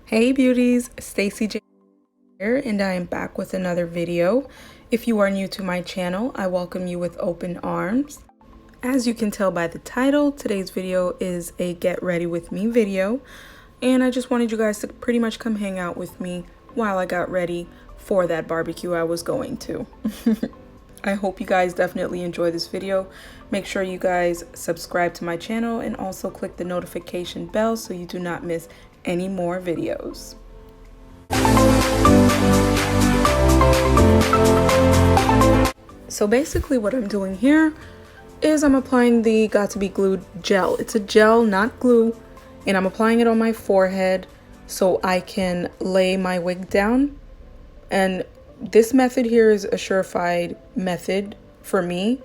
Hey beauties, Stacy J here, and I am back with another video. If you are new to my channel, I welcome you with open arms. As you can tell by the title, today's video is a get ready with me video, and I just wanted you guys to pretty much come hang out with me while I got ready for that barbecue I was going to. I hope you guys definitely enjoy this video. Make sure you guys subscribe to my channel and also click the notification bell so you do not miss any more videos. So basically what I'm doing here is I'm applying the Got To Be Glued gel. It's a gel, not glue, and I'm applying it on my forehead so I can lay my wig down. And this method here is a surefire method for me.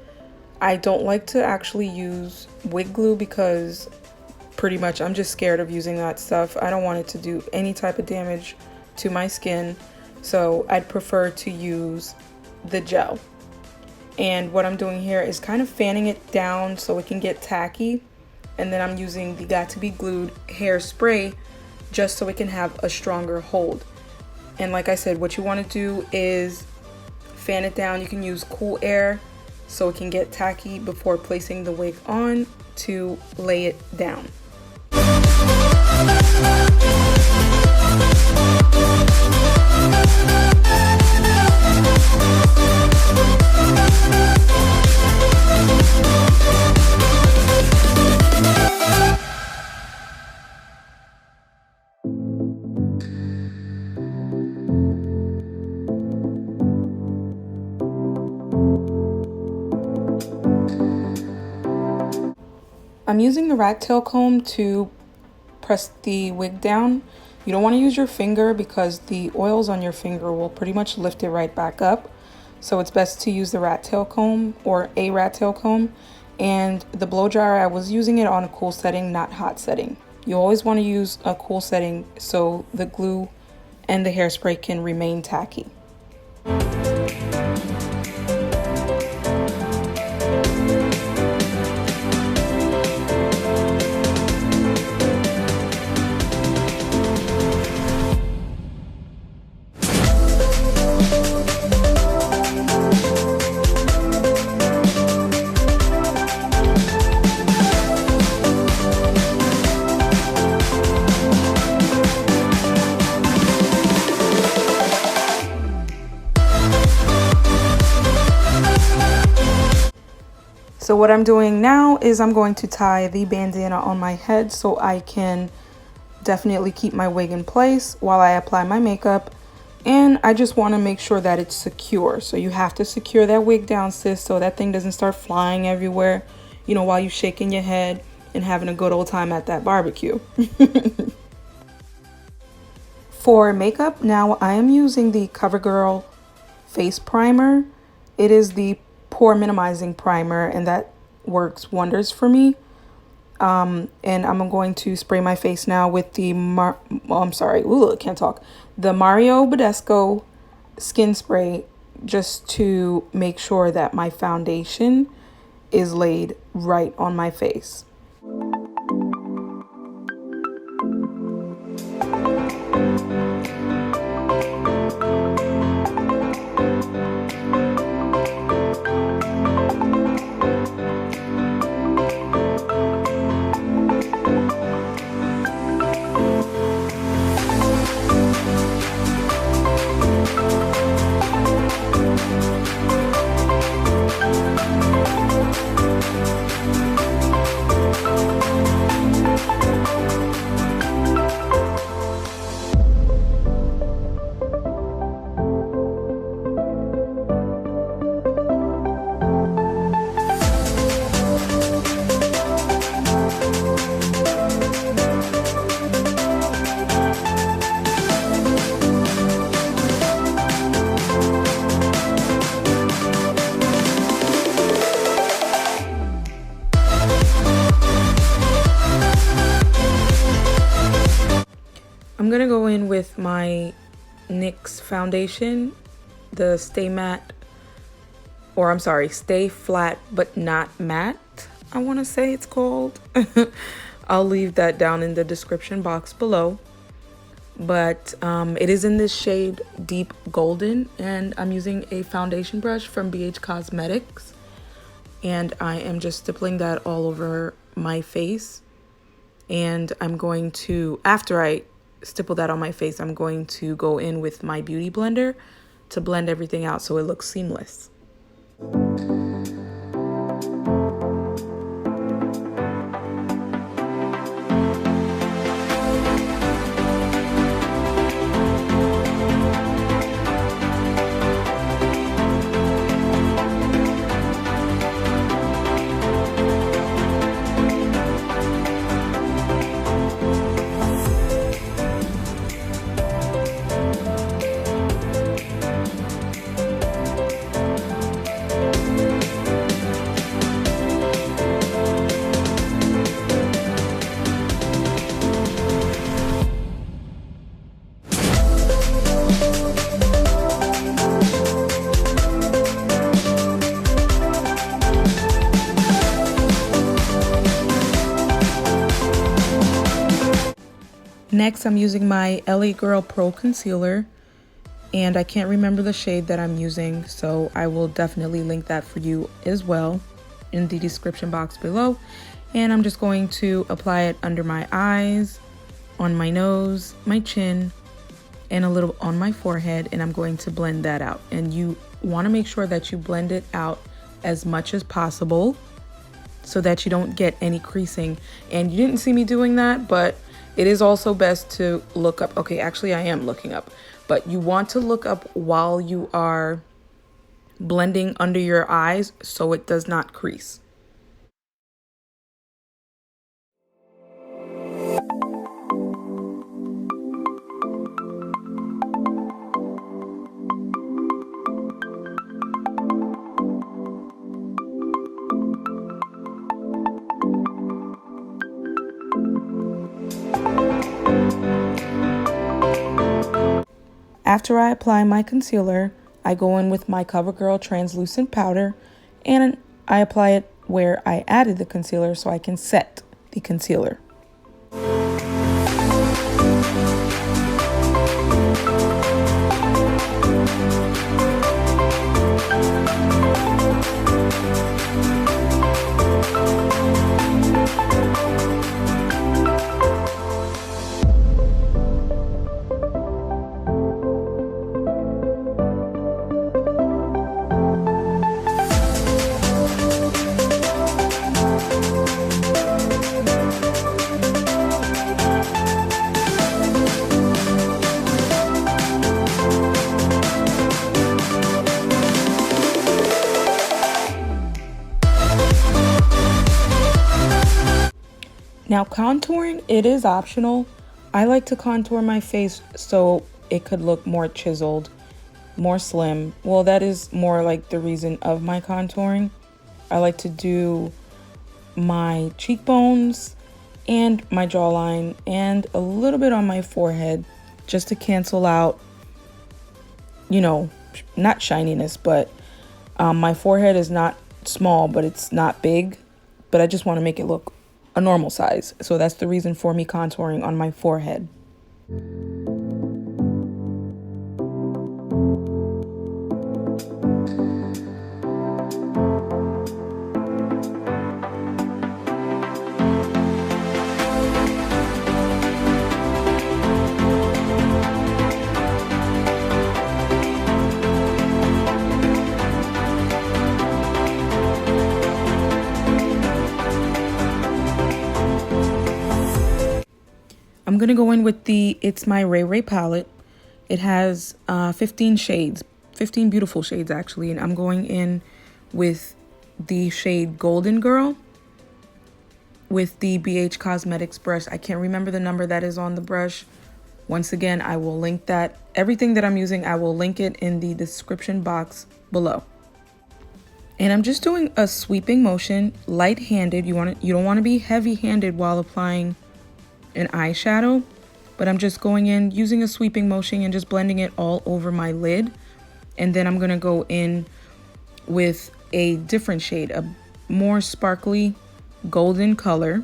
I don't like to actually use wig glue because pretty much I'm just scared of using that stuff. I don't want it to do any type of damage to my skin, so I'd prefer to use the gel. And what I'm doing here is kind of fanning it down so it can get tacky, and then I'm using the Got To Be Glued hairspray just so it can have a stronger hold. And like I said, what you want to do is fan it down. You can use cool air so it can get tacky before placing the wig on to lay it down. I'm using the rat tail comb to press the wig down. You don't want to use your finger because the oils on your finger will pretty much lift it right back up. So it's best to use the rat tail comb or a rat tail comb. And the blow dryer, I was using it on a cool setting, not hot setting. You always want to use a cool setting so the glue and the hairspray can remain tacky. So what I'm doing now is I'm going to tie the bandana on my head so I can definitely keep my wig in place while I apply my makeup. And I just want to make sure that it's secure. So you have to secure that wig down, sis, so that thing doesn't start flying everywhere, you know, while you're shaking your head and having a good old time at that barbecue. For makeup, now I am using the Covergirl face primer. It is the pore minimizing primer, and that works wonders for me. And I'm going to spray my face now with the the Mario Badescu skin spray, just to make sure that my foundation is laid right on my face. I'm gonna go in with my NYX foundation, the Stay Matte, or I'm sorry, Stay Flat But Not Matte, I want to say it's called. I'll leave that down in the description box below. but it is in this shade Deep Golden, and I'm using a foundation brush from BH Cosmetics, and I am just stippling that all over my face. And I'm going to, after I stipple that on my face, I'm going to go in with my beauty blender to blend everything out so it looks seamless. Next, I'm using my LA Girl Pro Concealer, and I can't remember the shade that I'm using, so I will definitely link that for you as well in the description box below. And I'm just going to apply it under my eyes, on my nose, my chin, and a little on my forehead, and I'm going to blend that out. And you want to make sure that you blend it out as much as possible so that you don't get any creasing. And you didn't see me doing that, but it is also best to look up. Okay, actually I am looking up, but you want to look up while you are blending under your eyes so it does not crease. After I apply my concealer, I go in with my Covergirl Translucent powder, and I apply it where I added the concealer so I can set the concealer. Now contouring, it is optional. I like to contour my face so it could look more chiseled, more slim. Well, that is more like the reason of my contouring. I like to do my cheekbones and my jawline and a little bit on my forehead just to cancel out, you know, not shininess, but my forehead is not small, but it's not big, but I just want to make it look a normal size. So that's the reason for me contouring on my forehead. I'm going to go in with the Itsmyrayeraye Palette. It has 15 shades, 15 beautiful shades actually, and I'm going in with the shade Golden Girl with the BH Cosmetics brush. I can't remember the number that is on the brush. Once again, I will link that. Everything that I'm using, I will link it in the description box below. And I'm just doing a sweeping motion, light-handed. You don't want to be heavy-handed while applying an eyeshadow, but I'm just going in using a sweeping motion and just blending it all over my lid. And then I'm gonna go in with a different shade, a more sparkly golden color,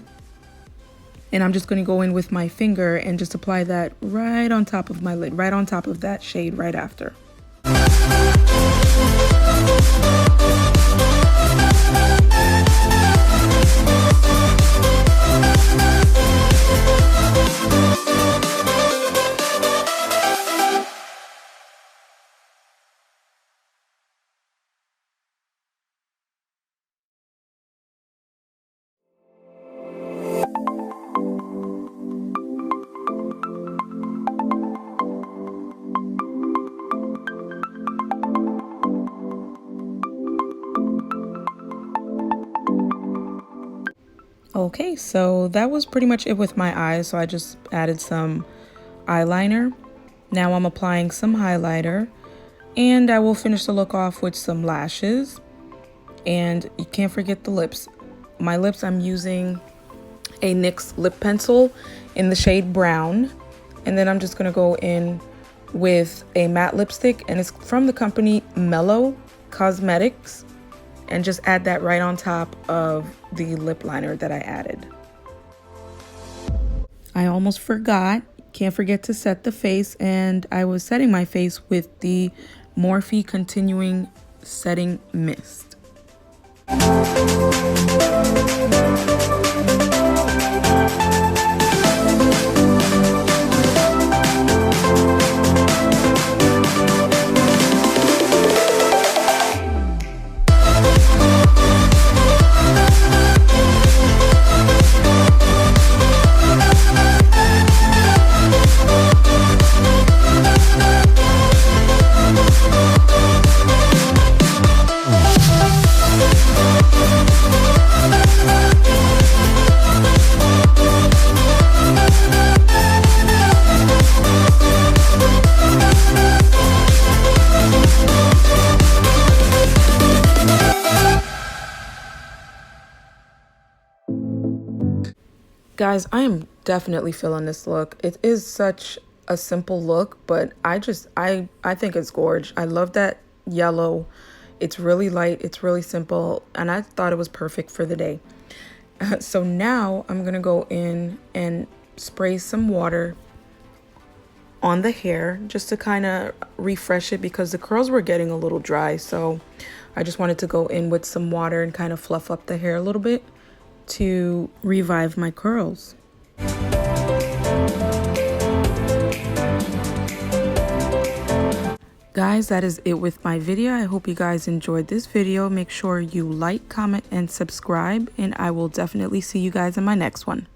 And I'm just going to go in with my finger and just apply that right on top of my lid, right on top of that shade right after. Okay, so that was pretty much it with my eyes. So I just added some eyeliner. Now I'm applying some highlighter, and I will finish the look off with some lashes. And you can't forget the lips. My lips, I'm using a NYX lip pencil in the shade brown. And then I'm just gonna go in with a matte lipstick, and it's from the company Mellow Cosmetics. And just add that right on top of the lip liner that I added. I almost forgot, can't forget to set the face, and I was setting my face with the Morphe Continuing Setting Mist. Guys, I am definitely feeling this look. It is such a simple look, but I think it's gorgeous. I love that yellow. It's really light, it's really simple, and I thought it was perfect for the day. So now I'm gonna go in and spray some water on the hair just to kind of refresh it, because the curls were getting a little dry. So I just wanted to go in with some water and kind of fluff up the hair a little bit to revive my curls. Guys, that is it with my video. I hope you guys enjoyed this video. Make sure you like, comment, and subscribe, and I will definitely see you guys in my next one.